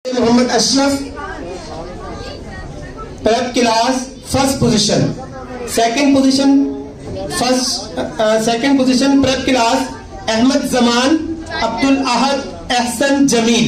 Muhammad Ashraf, prep class first position. Second position prep class Ahmad Zaman, Abdul Ahad, Ahsan Jamil.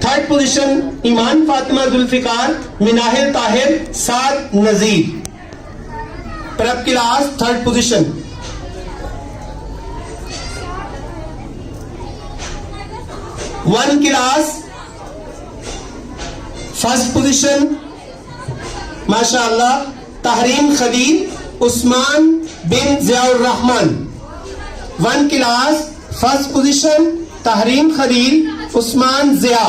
Third position Iman Fatima Zulfikar, Minahil Tahir, Saad Nazir. Prep class third position. One class first position MashaAllah Tahreem Khalil Usman bin Ziaur Rahman. One class first position Tahreem Khalil Usman Zia.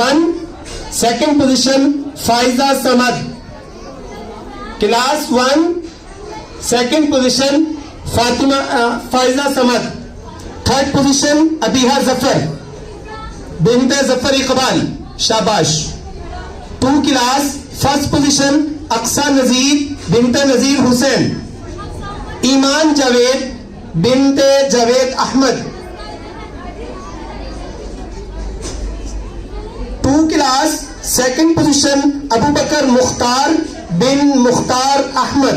1 second position Faiza Samad. Class 1 second position Faiza Samad. Third position Abiha Zafar bint Zafar Iqbal. Shabash. 2 class first position Aqsa Nazir bint Nazir Hussain. Iman Javed bint Javed Ahmad. 2 class second position Abu Bakar Mukhtar bin Mukhtar Ahmad.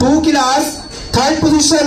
2 class third position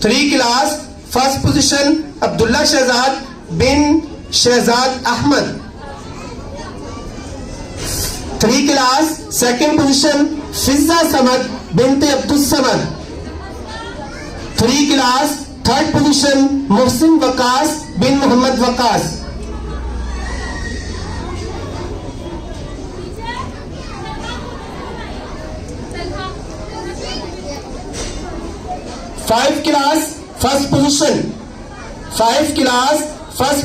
Three class first position Abdullah Shehzad bin Shehzad Ahmad. 3 class second position Fizza Samad bint Abdus Samad. 3 class third position Muhsin Waqas bin Muhammad Waqas. Five class first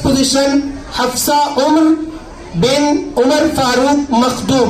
position Hafsa Umar bin Umar Farooq Makhdum.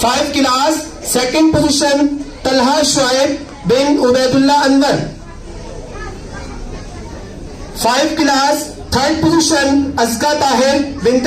5 class second position Talha Shoaib bin Ubaidullah Anwar. 5 class third position Azka Tahir bint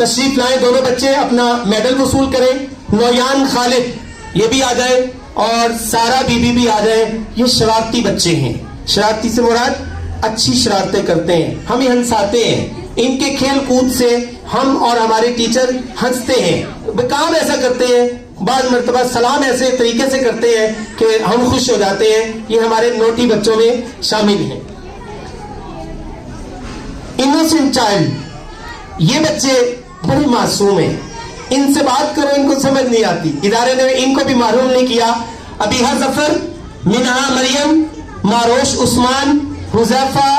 تشریف لائیں دونوں بچے, اپنا medal وصول کریں. نویان خالد یہ بھی آ جائے اور سارا بی بی بھی آ جائے. یہ شرارتی بچے ہیں. شرارتی سے مراد اچھی شرارتیں کرتے ہیں, ہمیں ہنساتے ہیں. ان کے کھیل کود سے ہم اور ہمارے ٹیچر ہنستے ہیں. کام ایسا کرتے ہیں, بعض مرتبہ سلام ایسے طریقے سے کرتے ہیں کہ ہم خوش ہو جاتے ہیں. یہ ہمارے نوٹی بچوں میں شامل ہیں. انوسنٹ چائلڈ, یہ بچے بڑے معصوم ہیں. ان سے بات کرو ان کو سمجھ نہیں آتی. ادارے نے ان کو بھی محروم نہیں کیا. ابیحہ ظفر, منہا مریم, ماروش عثمان, حذیفہ,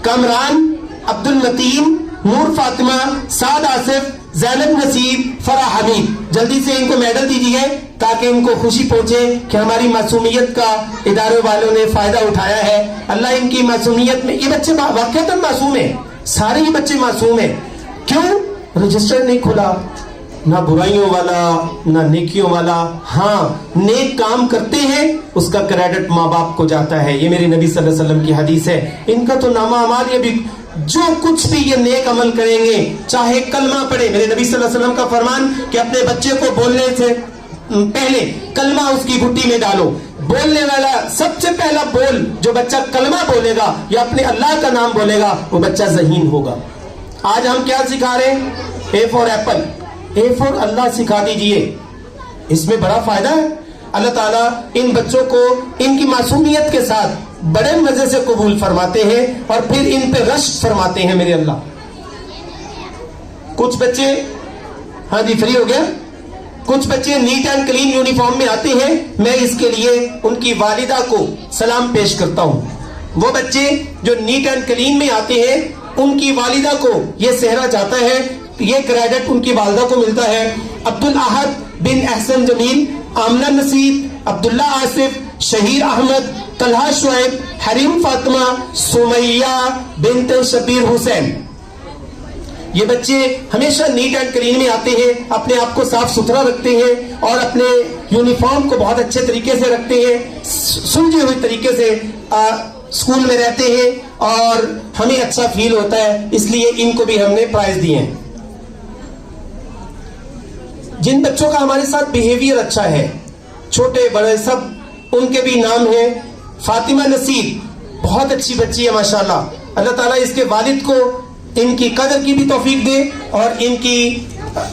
کامران, عبد المتین, نور فاطمہ, سعد آصف, زینب نصیب, فرح حمید. جلدی سے ان کو میڈل دیجیے تاکہ ان کو خوشی پہنچے کہ ہماری معصومیت کا ادارے والوں نے فائدہ اٹھایا ہے. اللہ ان کی معصومیت میں, یہ بچے واقعتاً معصوم ہیں, سارے یہ بچے معصوم ہیں. کیوں؟ رجسٹر نہیں کھلا, نہ برائیوں والا نہ نیکیوں والا. ہاں نیک کام کرتے ہیں اس کا کریڈٹ ماں باپ کو جاتا ہے. یہ میری نبی صلی اللہ علیہ وسلم کی حدیث ہے. ان کا تو نامہ اعمال, یہ بھی جو کچھ بھی یہ نیک عمل کریں گے, چاہے کلمہ پڑھے. میرے نبی صلی اللہ علیہ وسلم کا فرمان کہ اپنے بچے کو بولنے سے پہلے کلمہ اس کی گھٹی میں ڈالو. بولنے والا سب سے پہلا بول جو بچہ کلمہ بولے گا یا اپنے اللہ کا نام بولے گا وہ بچہ ذہین ہوگا. آج ہم کیا سکھا رہے ہیں؟ اے فور ایپل, اے فور اللہ سکھا دیجئے. اس میں بڑا فائدہ ہے. اللہ تعالیٰ ان بچوں کو ان کی معصومیت کے ساتھ بڑے مزے سے قبول فرماتے ہیں اور پھر ان پہ رشک فرماتے ہیں میرے اللہ. کچھ بچے, ہاں جی فری ہو گیا, کچھ بچے نیٹ اینڈ کلین یونیفارم میں آتے ہیں. میں اس کے لیے ان کی والدہ کو سلام پیش کرتا ہوں. وہ بچے جو نیٹ اینڈ کلین میں آتے ہیں ان کی والدہ کو یہ صحرا جاتا ہے, یہ کریڈٹ ان کی والدہ کو ملتا ہے. عبدالاحد بن احسن جمیل, آمنہ نصیر, عبداللہ آصف, شہیر احمد, طلحہ شعیب, حریم فاطمہ, سمیہ بنت شبیر حسین. یہ بچے ہمیشہ نیٹ اینڈ کلین میں آتے ہیں, اپنے آپ کو صاف ستھرا رکھتے ہیں اور اپنے یونیفارم کو بہت اچھے طریقے سے رکھتے ہیں, سلجھے ہوئے طریقے سے اسکول میں رہتے ہیں اور ہمیں اچھا فیل ہوتا ہے. اس لیے ان کو بھی ہم نے پرائز دیے ہیں. جن بچوں کا ہمارے ساتھ بیہیویئر اچھا ہے, چھوٹے بڑے سب, ان کے بھی نام ہیں. فاطمہ نصیر بہت اچھی بچی ہے ماشاءاللہ. اللہ تعالیٰ اس کے والد کو ان کی قدر کی بھی توفیق دے اور ان کی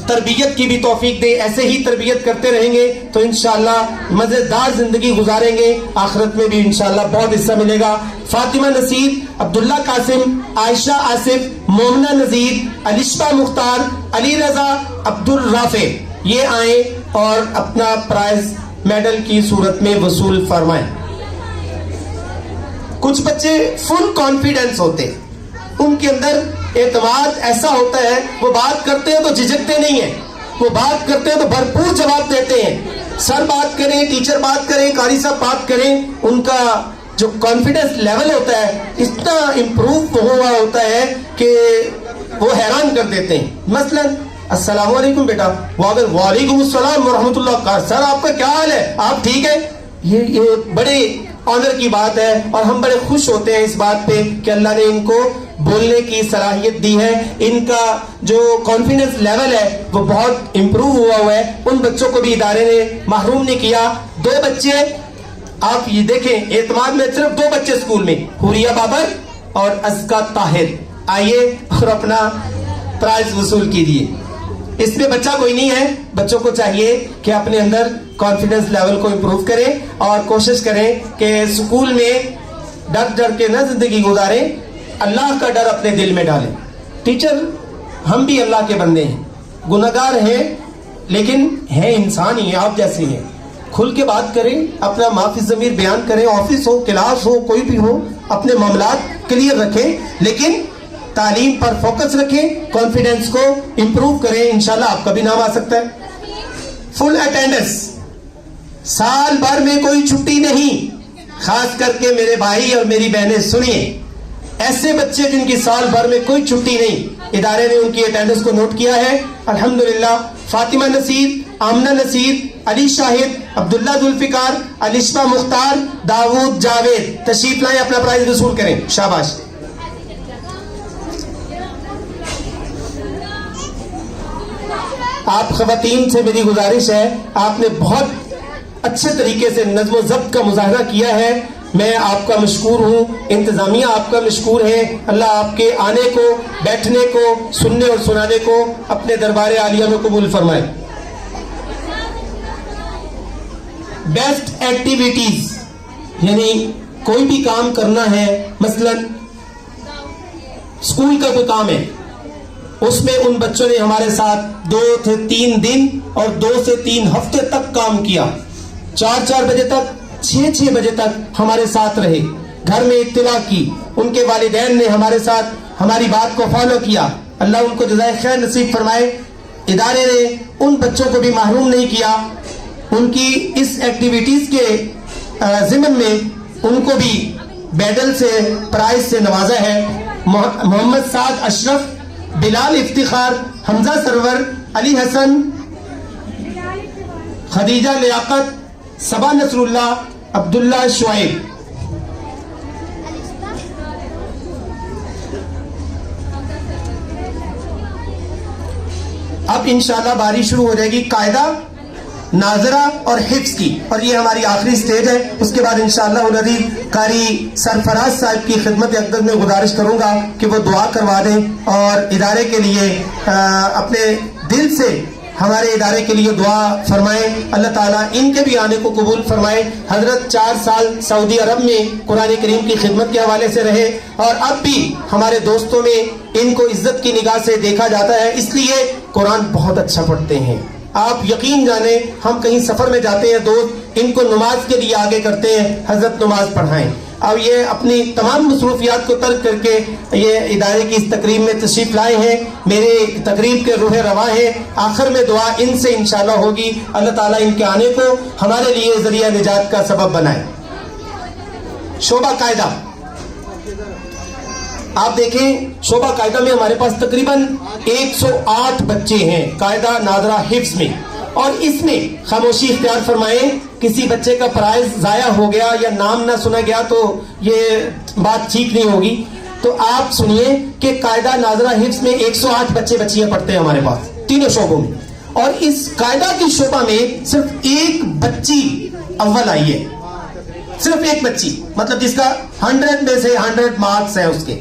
تربیت کی بھی توفیق دے. ایسے ہی تربیت کرتے رہیں گے تو انشاءاللہ مزیدار زندگی گزاریں گے, آخرت میں بھی انشاءاللہ بہت حصہ ملے گا. فاطمہ نصیر, عبداللہ قاسم, عائشہ آصف, مومنہ نذیر, الشفا مختار, علی رضا, عبد الرافع, یہ آئیں اور اپنا پرائز میڈل کی صورت میں وصول فرمائیں. کچھ بچے فل کانفیڈنس ہوتے ہیں, ان کے اندر اعتماد ایسا ہوتا ہے, وہ بات کرتے ہیں تو جھجکتے نہیں ہیں, وہ بات کرتے ہیں تو بھرپور جواب دیتے ہیں. سر بات کریں, ٹیچر بات کریں, قاری صاحب بات کریں, ان کا جو کانفیڈنس لیول ہوتا ہے اتنا امپروو ہوا ہوتا ہے کہ وہ حیران کر دیتے ہیں. مثلا السلام علیکم بیٹا, وعلیکم السلام ورحمۃ اللہ, سر آپ کا کیا حال ہے, آپ ٹھیک ہے. یہ بڑے آنر کی بات ہے اور ہم بڑے خوش ہوتے ہیں اس بات پہ کہ اللہ نے ان کو بولنے کی صلاحیت دی ہے. ان کا جو کانفیڈنس لیول ہے وہ بہت امپروو ہوا ہے. ان بچوں کو بھی ادارے نے محروم نہیں کیا. 2 بچے آپ یہ دیکھیں, اعتماد میں صرف 2 بچے اسکول میں, حوریہ بابر اور ازکا طاہر. آئیے اور اپنا پرائز وصول کیجیے. اس میں بچہ کوئی نہیں ہے. بچوں کو چاہیے کہ اپنے اندر کانفیڈنس لیول کو امپروو کریں اور کوشش کریں کہ اسکول میں ڈر کے نہ زندگی گزاریں, اللہ کا ڈر اپنے دل میں ڈالیں. ٹیچر ہم بھی اللہ کے بندے ہیں, گناہگار ہیں, لیکن ہیں انسان ہی ہیں, آپ جیسے ہیں. کھل کے بات کریں, اپنا معافی ضمیر بیان کریں. آفس ہو, کلاس ہو, کوئی بھی ہو, اپنے معاملات کلیئر رکھیں, لیکن تعلیم پر فوکس رکھیں, کانفیڈنس کو امپروو کریں. انشاءاللہ آپ کا بھی نام آ سکتا ہے. فل اٹینڈنس, سال بھر میں کوئی چھٹی نہیں. خاص کر کے میرے بھائی اور میری بہنیں سنیے, ایسے بچے جن کی سال بھر میں کوئی چھٹی نہیں, ادارے نے ان کی اٹینڈنس کو نوٹ کیا ہے الحمدللہ. فاطمہ نصیر, آمنہ نصیر, علی شاہد, عبداللہ ذوالفقار, الشفا مختار, داود جاوید, تشریف لائیں, اپنا پرائز وصول کریں. شاباش. آپ خواتین سے میری گزارش ہے، آپ نے بہت اچھے طریقے سے نظم و ضبط کا مظاہرہ کیا ہے، میں آپ کا مشکور ہوں، انتظامیہ آپ کا مشکور ہے۔ اللہ آپ کے آنے کو، بیٹھنے کو، سننے اور سنانے کو اپنے دربار عالیہ میں قبول فرمائے۔ بیسٹ ایکٹیویٹیز، یعنی کوئی بھی کام کرنا ہے، مثلا اسکول کا کوئی کام ہے، اس میں ان بچوں نے ہمارے ساتھ 2 سے 3 دن اور 2 سے 3 ہفتے تک کام کیا، 4 بجے تک، 6 بجے تک ہمارے ساتھ رہے، گھر میں اطلاع کی، ان کے والدین نے ہمارے ساتھ ہماری بات کو فالو کیا، اللہ ان کو جزائے خیر نصیب فرمائے۔ ادارے نے ان بچوں کو بھی محروم نہیں کیا، ان کی اس ایکٹیویٹیز کے ضمن میں ان کو بھی میڈل سے، پرائز سے نوازا ہے۔ محمد سعد اشرف، بلال افتخار، حمزہ سرور، علی حسن، خدیجہ لیاقت، صبا نصر اللہ، عبداللہ شعیب۔ اب انشاءاللہ باری شروع ہو جائے گی قاعدہ، ناظرہ اور حفظ کی، اور یہ ہماری آخری سٹیج ہے۔ اس کے بعد انشاءاللہ العزیز قاری سرفراز صاحب کی خدمت اقدس میں گزارش کروں گا کہ وہ دعا کروا دیں اور ادارے کے لیے اپنے دل سے ہمارے ادارے کے لیے دعا فرمائیں، اللہ تعالیٰ ان کے بھی آنے کو قبول فرمائے۔ حضرت 4 سال سعودی عرب میں قرآن کریم کی خدمت کے حوالے سے رہے، اور اب بھی ہمارے دوستوں میں ان کو عزت کی نگاہ سے دیکھا جاتا ہے، اس لیے قرآن بہت اچھا پڑھتے ہیں۔ آپ یقین جانیں، ہم کہیں سفر میں جاتے ہیں، دوست ان کو نماز کے لیے آگے کرتے ہیں، حضرت نماز پڑھائیں۔ اب یہ اپنی تمام مصروفیات کو ترک کر کے یہ ادارے کی اس تقریب میں تشریف لائے ہیں، میرے تقریب کے روح رواں ہیں۔ آخر میں دعا ان سے انشاءاللہ ہوگی، اللہ تعالیٰ ان کے آنے کو ہمارے لیے ذریعہ نجات کا سبب بنائے۔ شعبہ قاعدہ، آپ دیکھیں شعبہ قاعدہ میں ہمارے پاس تقریباً 108 بچے ہیں قاعدہ ناظرہ حفظ میں، اور اس میں خاموشی اختیار فرمائیں، کسی بچے کا پرائز ضائع ہو گیا یا نام نہ سنا گیا تو یہ بات ٹھیک نہیں ہوگی۔ تو آپ سنیے کہ قاعدہ ناظرہ حفظ میں 108 بچے بچیاں پڑھتے ہیں ہمارے پاس تینوں شعبوں میں، اور اس قاعدہ کی شعبہ میں صرف ایک بچی اول آئی ہے، صرف ایک بچی، مطلب جس کا 100 میں سے 100 مارکس ہیں اس کے۔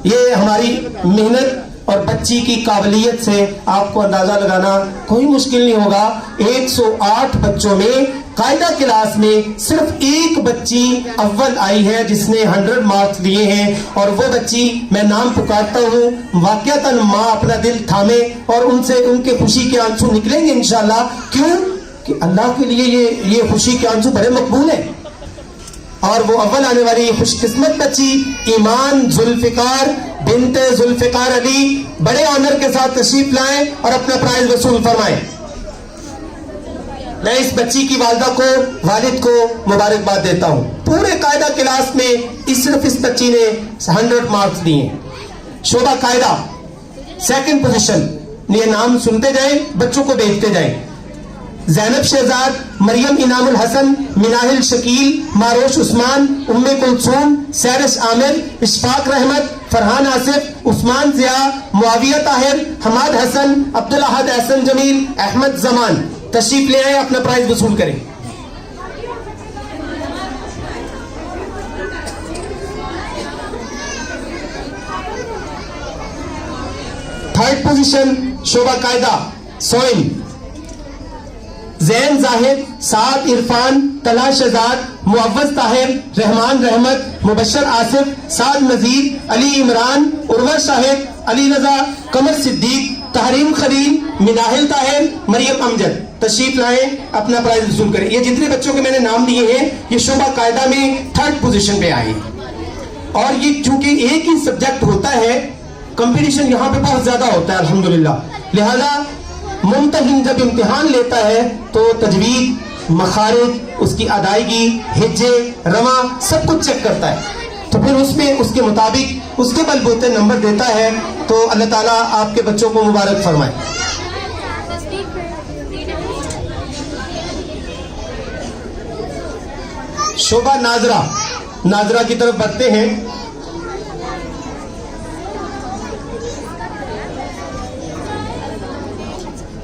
یہ ہماری محنت اور بچی کی قابلیت سے آپ کو اندازہ لگانا کوئی مشکل نہیں ہوگا۔ 108 بچوں میں قاعدہ کلاس میں صرف ایک بچی اول آئی ہے جس نے 100 مارکس لیے ہیں، اور وہ بچی میں نام پکارتا ہوں، واقعتاً ماں اپنا دل تھامے اور ان سے ان کے خوشی کے آنسو نکلیں گے انشاءاللہ۔ کیوں کہ اللہ کے لیے یہ خوشی کے آنسو بڑے مقبول ہیں، اور وہ اول آنے والی خوش قسمت بچی ایمان ذوالفقار بنت ذوالفقار علی بڑے آنر کے ساتھ تشریف لائیں اور اپنا پرائز وصول فرمائیں۔ میں اس بچی کی والدہ کو، والد کو مبارکباد دیتا ہوں۔ پورے قاعدہ کلاس میں صرف اس بچی نے 100 مارکس دیے۔ شعبہ قاعدہ سیکنڈ پوزیشن، یہ نام سنتے جائیں، بچوں کو بھیجتے جائیں۔ زینب شہزاد، مریم انعام الحسن، مناہل شکیل، ماروش عثمان، ام کلثوم، سیرش عامر، اشفاق رحمت، فرحان آصف، عثمان ضیاء، معاویہ طاہر، حماد حسن، عبدالاحد احسن جمیل، احمد زمان، تشریف لے آئیں، اپنا پرائز وصول کریں۔ تھرڈ پوزیشن شعبہ قاعدہ سوئم، زین زاہد، سعد عرفان، طلحہ شہزاد، معوض طاہر، رحمان رحمت، مبشر آصف، سعد نذیر، علی عمران، عروہ شاہد، علی رضا، قمر صدیق، تحریم خلیل، مناہل طاہر، مریم امجد، تشریف لائیں، اپنا پرائز وصول کریں۔ یہ جتنے بچوں کے میں نے نام لیے ہیں یہ شعبہ قاعدہ میں 3rd پوزیشن پہ آئے ہیں، اور یہ چونکہ ایک ہی سبجیکٹ ہوتا ہے، کمپٹیشن یہاں پہ بہت زیادہ ہوتا ہے الحمدللہ، لہذا ممتحن جب امتحان لیتا ہے تو تجوید، مخارج، اس کی ادائیگی، ہجے، رواں سب کچھ چیک کرتا ہے، تو پھر اس میں اس کے مطابق اس کے بلبوتے نمبر دیتا ہے۔ تو اللہ تعالیٰ آپ کے بچوں کو مبارک فرمائے۔ شعبہ ناظرہ، ناظرہ کی طرف بڑھتے ہیں۔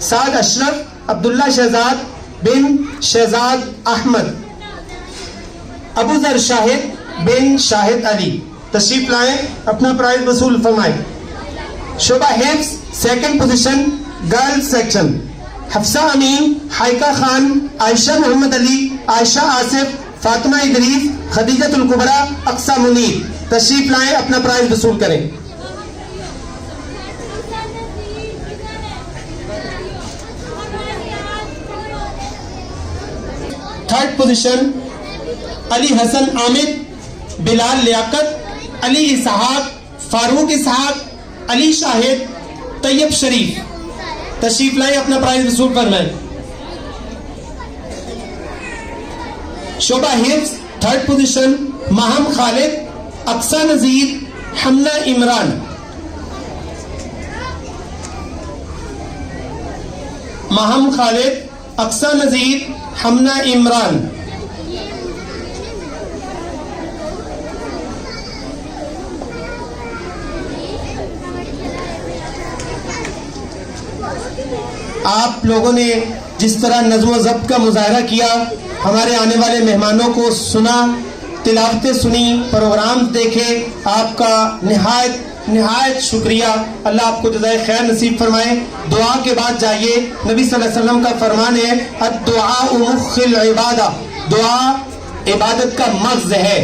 سعد اشرف عبداللہ شہزاد بن شہزاد احمد، ابو ذر شاہد بن شاہد علی، تشریف لائیں، اپنا پرائز وصول فرمائیں۔ شعبہ حفظ second position girls section, Hafsa Amin, Haiqa Khan, Ayesha Muhammad Ali, Ayesha Asif, Fatima Idrees, Khadijah Al-Kubra, Aqsa Munir, تشریف لائیں، اپنا پرائز وصول کریں۔ تھرڈ پوزیشن علی حسن عامر، بلال لیاقت، علی اسحاق، فاروق اسحاق، علی شاہد، طیب شریف، تشریف لائیں، اپنا پرائز وصول فرمائیں۔ شعبہ حفظ تھرڈ پوزیشن ماہم خالد، اقصیٰ نذیر، حمنہ عمران، ماہم خالد، اقصیٰ نذیر، حمنہ عمران۔ آپ لوگوں نے جس طرح نظم و ضبط کا مظاہرہ کیا، ہمارے آنے والے مہمانوں کو سنا، تلاوتیں سنی، پروگرام دیکھے، آپ کا نہایت شکریہ۔ اللہ آپ کو جزائے خیر نصیب فرمائے۔ دعا کے بعد جائیے، نبی صلی اللہ علیہ وسلم کا فرمان ہے الدعاء مخ العبادہ، دعا عبادت کا مغز ہے،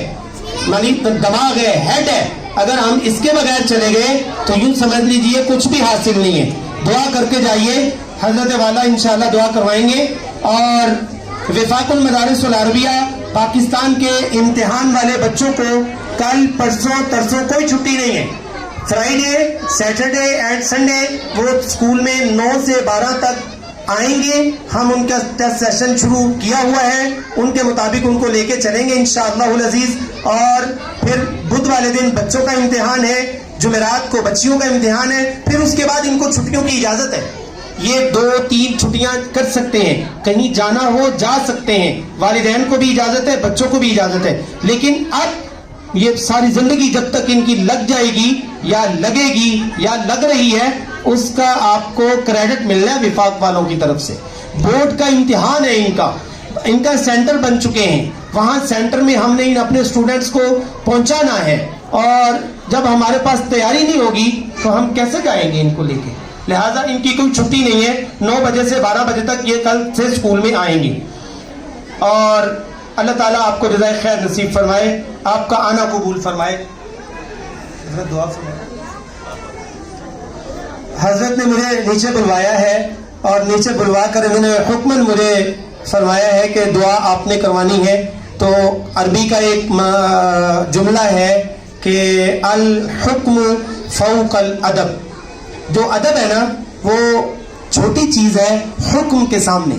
یعنی دماغ ہے، ہیڈ ہے۔ اگر ہم اس کے بغیر چلے گئے تو یوں سمجھ لیجئے کچھ بھی حاصل نہیں ہے۔ دعا کر کے جائیے، حضرت والا انشاءاللہ دعا کروائیں گے۔ اور وفاق المدارس العربیہ پاکستان کے امتحان والے بچوں کو کل پرسوں ترسوں کوئی چھٹی نہیں ہے، فرائیڈے، سیٹرڈے اینڈ سنڈے وہ اسکول میں 9 سے 12 تک آئیں گے۔ ہم ان کا ٹیسٹ سیشن شروع کیا ہوا ہے، ان کے مطابق ان کو لے کے چلیں گے انشاءاللہ العزیز۔ اور پھر بدھ والے دن بچوں کا امتحان ہے، جمعرات کو بچیوں کا امتحان ہے، پھر اس کے بعد ان کو چھٹیوں کی اجازت ہے۔ یہ 2-3 چھٹیاں کر سکتے ہیں، کہیں جانا ہو جا سکتے ہیں، والدین کو بھی اجازت ہے، بچوں کو بھی اجازت ہے۔ لیکن اب یہ ساری زندگی جب تک ان کی لگ جائے گی یا لگے گی یا لگ رہی ہے، اس کا آپ کو کریڈٹ ملنا ہے وفاق والوں کی طرف سے۔ بورڈ کا امتحان ہے، ان کا سینٹر بن چکے ہیں، وہاں سینٹر میں ہم نے اپنے اسٹوڈنٹس کو پہنچانا ہے، اور جب ہمارے پاس تیاری نہیں ہوگی تو ہم کیسے جائیں گے ان کو لے کے؟ لہٰذا ان کی کوئی چھٹی نہیں ہے، 9 بجے سے 12 بجے تک یہ کل سے اسکول میں آئیں گے۔ اور اللہ تعالیٰ آپ کو جزائے خیر نصیب فرمائے، آپ کا آنا قبول فرمائے۔ دعا فرمائے۔ حضرت نے مجھے نیچے بلوایا ہے، اور نیچے بلوا کر انہوں نے حکماً مجھے فرمایا ہے کہ دعا آپ نے کروانی ہے۔ تو عربی کا ایک جملہ ہے کہ الحکم فوق الادب، جو ادب ہے نا وہ چھوٹی چیز ہے حکم کے سامنے۔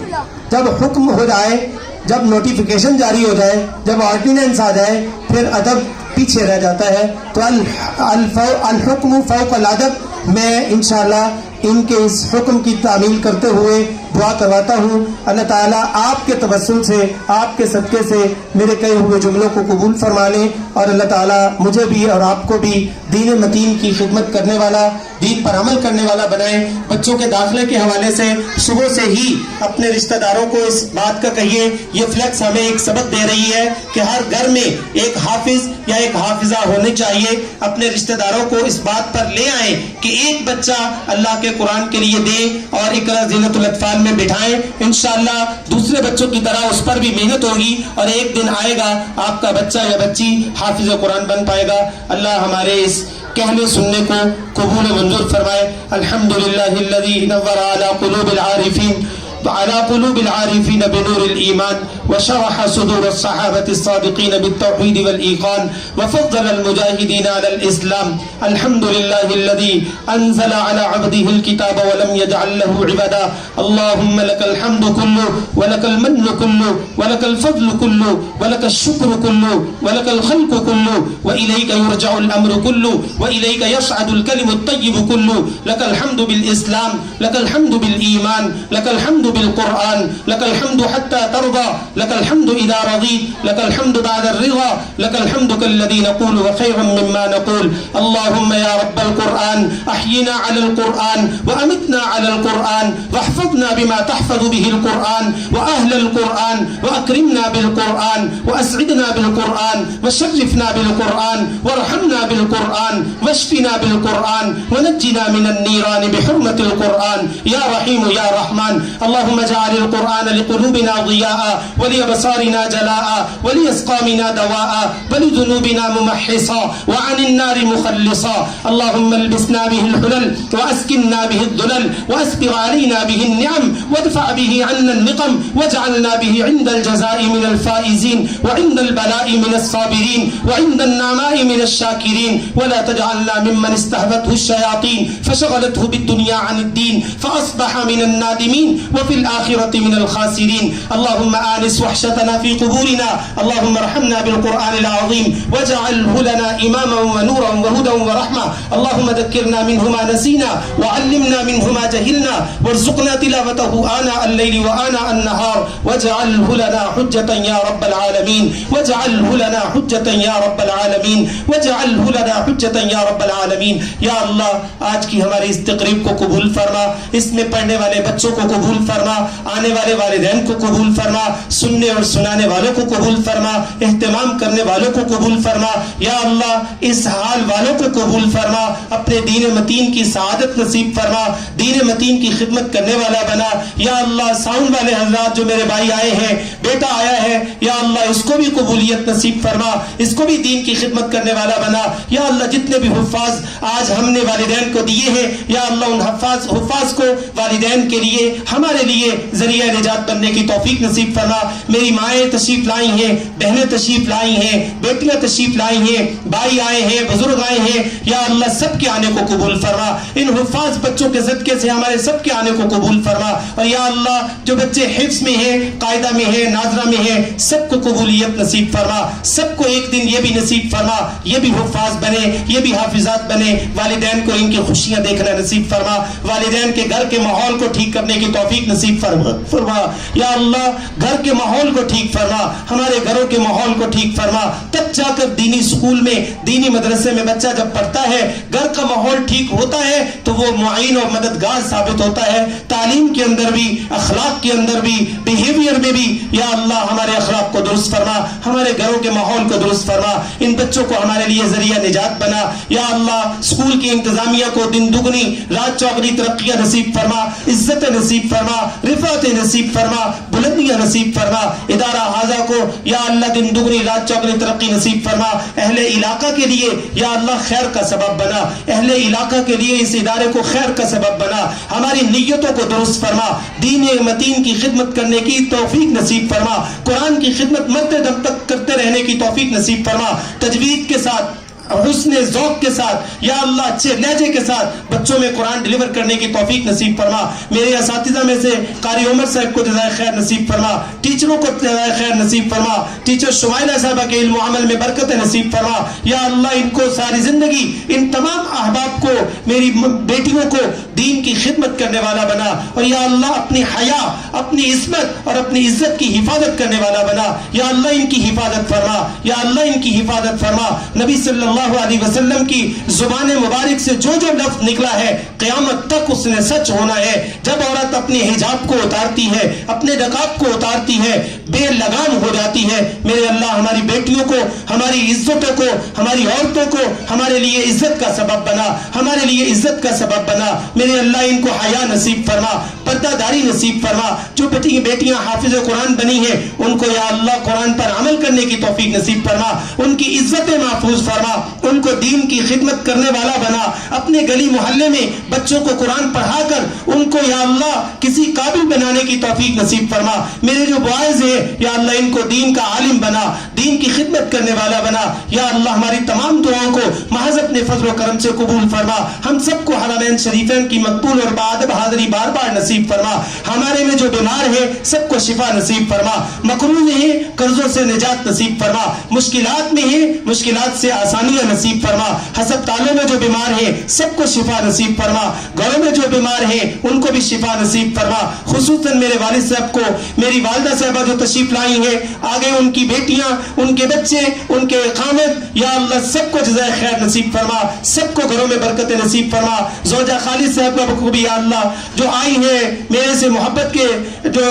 جب حکم ہو جائے، جب نوٹیفیکیشن جاری ہو جائے، جب آرڈیننس آ جائے، پھر ادب پیچھے رہ جاتا ہے۔ تو الحکم فوق الادب، میں انشاءاللہ ان کے اس حکم کی تعمیل کرتے ہوئے دعا کرواتا ہوں۔ اللہ تعالیٰ آپ کے توسل سے، آپ کے صدقے سے میرے کہے ہوئے جملوں کو قبول فرما لیں، اور اللہ تعالیٰ مجھے بھی اور آپ کو بھی دین متین کی خدمت کرنے والا، دین پر عمل کرنے والا بنائیں۔ بچوں کے داخلے کے حوالے سے صبح سے ہی اپنے رشتہ داروں کو اس بات کا کہیے، یہ فلیکس ہمیں ایک سبق دے رہی ہے کہ ہر گھر میں ایک حافظ یا ایک حافظہ ہونے چاہیے۔ اپنے رشتہ داروں کو اس بات پر لے آئیں کہ ایک بچہ اللہ کے قرآن کے لیے دیں اور اقرا زینت الاطفال میں بٹھائیں۔ انشاءاللہ دوسرے بچوں کی طرح اس پر بھی محنت ہوگی، اور ایک دن آئے گا آپ کا بچہ یا بچی حافظ قرآن بن پائے گا۔ اللہ ہمارے اس کہنے سننے کو قبول و منظور فرمائے۔ الحمدللہ الذی نور علی قلوب العارفین وعلى قلوب العارفين بنور الإيمان، وشرح صدور الصحابة الصادقين بالتوحيد والإيقان، وفضل المجاهدين على الإسلام. الحمد لله الذي أنزل على عبده الكتاب ولم يجعل له عبدا. اللهم لك الحمد كله، ولك المن كله، ولك الفضل كله، ولك الشكر كله، ولك الخلق كله، وإليك يرجع الأمر كله، وإليك يصعد الكلم الطيب كله. لك الحمد بالإسلام، لك الحمد بالإيمان، لك الحمد بالقرآن لك الحمد حتى ترضى لك الحمد إذا رضيت لك الحمد بعد الرضا لك الحمد كالذي نقول وخيرا مما نقول. اللهم يا رب القرآن أحينا على القرآن وأمتنا على القرآن واحفظنا بما تحفظ به القرآن وأهل القرآن وأكرمنا بالقرآن وأسعدنا بالقرآن وشرفنا بالقرآن وارحمنا بالقرآن واشفنا بالقرآن ونجنا من النيران بحرمة القرآن يا رحيم يا رحمن. اللهم اجعل القرآن لقلوبنا ضياء ولأبصارنا جلاء ولأسقامنا دواء ولذنوبنا ممحصا وعن النار مخلصا. اللهم البسنا به الحلل وأسكننا به الذلل وأسبغ علينا به النعم وادفع به عنا النقم واجعلنا به عند الجزاء من الفائزين وعند البلاء من الصابرين وعند النعماء من الشاكرين. ولا تجعلنا ممن استهوته الشياطين فشغلته بالدنيا عن الدين فأصبح من النادمين وفي الآخرة من الخاسرين. اللهم آنس وحشتنا في قبورنا. اللهم ارحمنا بالقرآن العظيم واجعله لنا إماما ونورا وهدى ورحمة. اللهم ذكرنا منه ما نسينا وعلمنا منه ما جهلنا وارزقنا تلاوته آناء الليل وآناء النهار واجعله لنا حجة يا رب العالمين واجعله لنا حجة يا رب العالمين واجعله لنا حجة يا رب العالمین. یا اللہ آج کی ہماری اس تقریب کو قبول فرما, اس میں پڑھنے والے بچوں کو قبول فرما, آنے والے والدین کو قبول فرما, سننے اور سنانے والوں کو قبول فرما, اہتمام کرنے والوں کو قبول فرما. یا اللہ اس حال والوں کو قبول فرما, اپنے دین متین کی سعادت نصیب فرما, دین متین کی خدمت کرنے والا بنا. یا اللہ ساؤنڈ والے حضرات جو میرے بھائی آئے ہیں, بیٹا آیا ہے, یا اللہ اس کو بھی قبولیت نصیب فرما, اس کو بھی دین کی خدمت کرنے والا بنا. یا اللہ جتنے بھی حفاظ آج ہم نے والدین کو دیے ہیں, یا اللہ ان حفاظ کو والدین کے لیے ہمارے لیے ذریعہ نجات بننے کی توفیق نصیب فرما. میری مائیں تشریف لائی ہیں, بہنیں تشریف لائی ہیں, بیٹیاں تشریف لائی ہیں, بھائی آئے ہیں, بزرگ آئے ہیں. یا اللہ سب کے آنے کو قبول فرما, ان حفاظ بچوں کے صدقے سے ہمارے سب کے آنے کو قبول فرما. اور یا اللہ جو بچے حفظ میں ہیں, قاعدہ میں ہیں, ناظرہ میں ہیں, سب کو قبولیت نصیب فرما, سب کو ایک دن یہ بھی نصیب فرما یہ بھی حفاظ بنے, یہ بھی حافظات بنے. والدین کو ان کی خوشیاں دیکھنا نصیب فرما, والدین کے گھر کے ماحول کو ٹھیک کرنے کی توفیق نصیب فرما. یا اللہ گھر کے ماحول کو ٹھیک فرما, ہمارے گھروں کے ماحول کو ٹھیک فرما. تب جا کر دینی اسکول میں, دینی مدرسے میں بچہ جب پڑھتا ہے, گھر کا ماحول ٹھیک ہوتا ہے تو وہ معین اور مددگار ثابت ہوتا ہے. تعلیم کے اندر بھی, اخلاق کے اندر بھی, بیہیویئر میں بھی. یا اللہ ہمارے اخلاق کو درست فرما, ہمارے گھروں کے ماحول کو درست فرما, ان بچوں کو ہمارے لیے ذریعہ نجات بنا. یا اللہ اسکول کی انتظامیہ کو دن دگنی رات چوگنی ترقیاں نصیب فرما, عزت نصیب فرما, رفعت نصیب فرما, بلندیاں نصیب فرما. ادارہ حاضہ کو یا اللہ دن دگنی رات چوگنی ترقی نصیب فرما. اہل علاقہ کے لیے یا اللہ خیر کا سبب بنا, اہل علاقہ کے لیے اس ادارے کو خیر کا سبب بنا. ہماری نیتوں کو درست فرما, دین متین کی خدمت کرنے کی توفیق نصیب فرما, قرآن کی خدمت مرتے دم تک کرتے رہنے کی توفیق نصیب فرما. تجوید کے ساتھ, حسن ذوق کے ساتھ, یا اللہ اچھے لہجے کے ساتھ بچوں میں قرآن ڈیلیور کرنے کی توفیق نصیب فرما. میرے اساتذہ میں سے قاری عمر صاحب کو جزائے خیر نصیب فرما, ٹیچروں کو جزائے خیر نصیب فرما, ٹیچر شمائلہ صاحبہ کے علم و عمل میں برکت نصیب فرما. یا اللہ ان کو ساری زندگی, ان تمام احباب کو, میری بیٹیوں کو دین کی خدمت کرنے والا بنا. اور یا اللہ اپنی حیا, اپنی عصمت اور اپنی عزت کی حفاظت کرنے والا بنا. یا اللہ ان کی حفاظت فرما, یا اللہ ان کی حفاظت فرما. نبی صلی اللہ علیہ وسلم کی زبان مبارک سے جو جو لفظ نکلا ہے قیامت تک اس نے سچ ہونا ہے. جب عورت اپنے حجاب کو اتارتی ہے, اپنے نقاب کو اتارتی ہے, بے لگام ہو جاتی ہے. میرے اللہ ہماری بیٹیوں کو, ہماری عزتوں کو, ہماری عورتوں کو ہمارے لیے عزت کا سبب بنا, ہمارے لیے عزت کا سبب بنا. میرے اللہ ان کو حیا نصیب فرما, پردہ داری نصیب فرما. جو بیٹیاں حافظ قرآن بنی ہیں ان کو یا اللہ قرآن پر عمل کرنے کی توفیق نصیب فرما, ان کی عزتیں محفوظ فرما, ان کو دین کی خدمت کرنے والا بنا. اپنے گلی محلے میں بچوں کو قرآن پڑھا کر ان کو یا اللہ کسی قابل بنانے کی توفیق نصیب فرما. میرے جو بوائز ہیں یا اللہ ان کو دین کا عالم بنا, دین کی خدمت کرنے والا بنا. یا اللہ ہماری تمام دعاؤں کو محض اپنے فضل و کرم سے قبول فرما. ہم سب کو حرمین شریفین کی مقبول اور بادب حاضری بار بار نصیب فرما. ہمارے میں جو بیمار ہے سب کو شفا نصیب فرما, مقروض ہیں قرضوں سے نجات نصیب فرما, مشکلات میں ہیں مشکلات سے آسانی بیماریاں نصیب فرما. ہسپتالوں میں جو بیمار ہیں سب کو شفا نصیب فرما. گھروں میں جو بیمار ہیں ان کو بھی شفا نصیب فرما. خصوصاً میرے والد صاحب کو, میری والدہ صاحبہ جو تشریف لائی ہیں, آگے ان کی بیٹیاں, ان کے بچے, ان کے اقامت, یا اللہ سب کو جزائے خیر نصیب فرما, سب کو گھروں میں برکت نصیب فرما. زوجہ خالد صاحب کو بھی یا اللہ جو آئی ہیں میرے سے محبت کے جو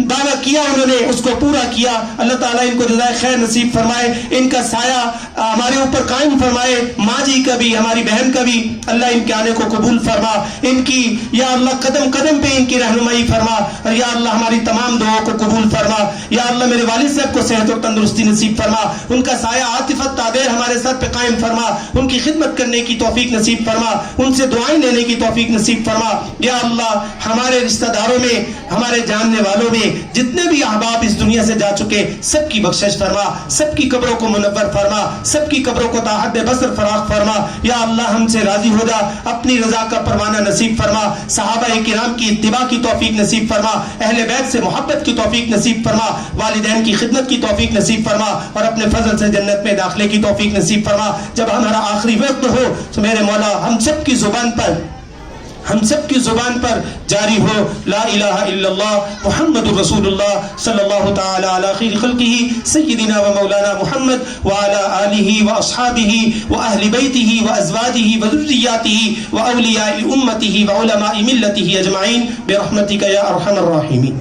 دعویٰ کیا انہوں نے اس کو پورا کیا, اللہ تعالیٰ ان کو جزائے خیر نصیب فرمائے, ان کا سایہ ہمارے اوپر قائم فرمائے. ماں جی کا بھی, ہماری بہن کا بھی اللہ ان کے آنے کو قبول فرما, ان کی یا اللہ قدم قدم پہ ان کی رہنمائی فرما, اور یا اللہ ہماری تمام دعاؤں کو قبول فرما. یا اللہ میرے والد صاحب کو صحت اور تندرستی نصیب فرما, ان کا سایہ عاطفت تعبیر ہمارے سر پہ قائم فرما, ان کی خدمت کرنے کی توفیق نصیب فرما, ان سے دعائیں لینے کی توفیق نصیب فرما. یا اللہ ہمارے رشتہ داروں میں, ہمارے جاننے والوں میں جتنے بھی احباب اس دنیا سے جا چکے سب کی بخشش فرما, سب کی قبروں کو منور فرما, سب کی قبروں کو تا حد بصر فراخ فرما. یا اللہ ہم سے راضی ہو جا, اپنی رضا کا پروانہ نصیب فرما, صحابہ کرام کی اتباع کی توفیق نصیب فرما, اہل بیت سے محبت کی توفیق نصیب فرما, والدین کی خدمت کی توفیق نصیب فرما, اور اپنے فضل سے جنت میں داخلے کی توفیق نصیب فرما. جب ہمارا آخری وقت ہو تو میرے مولا ہم سب کی زبان پر جاری ہو لا الہ الا اللہ محمد رسول اللہ صلی اللہ تعالی علی خیر خلقہ سیدنا و مولانا محمد وعلی آلہ و اصحابہ و اہل بیتہ و ازواجہ و ذریاتہ و اولیاء امتہ و علماء ملتہ اجمعین برحمتک یا ارحم الراحمین.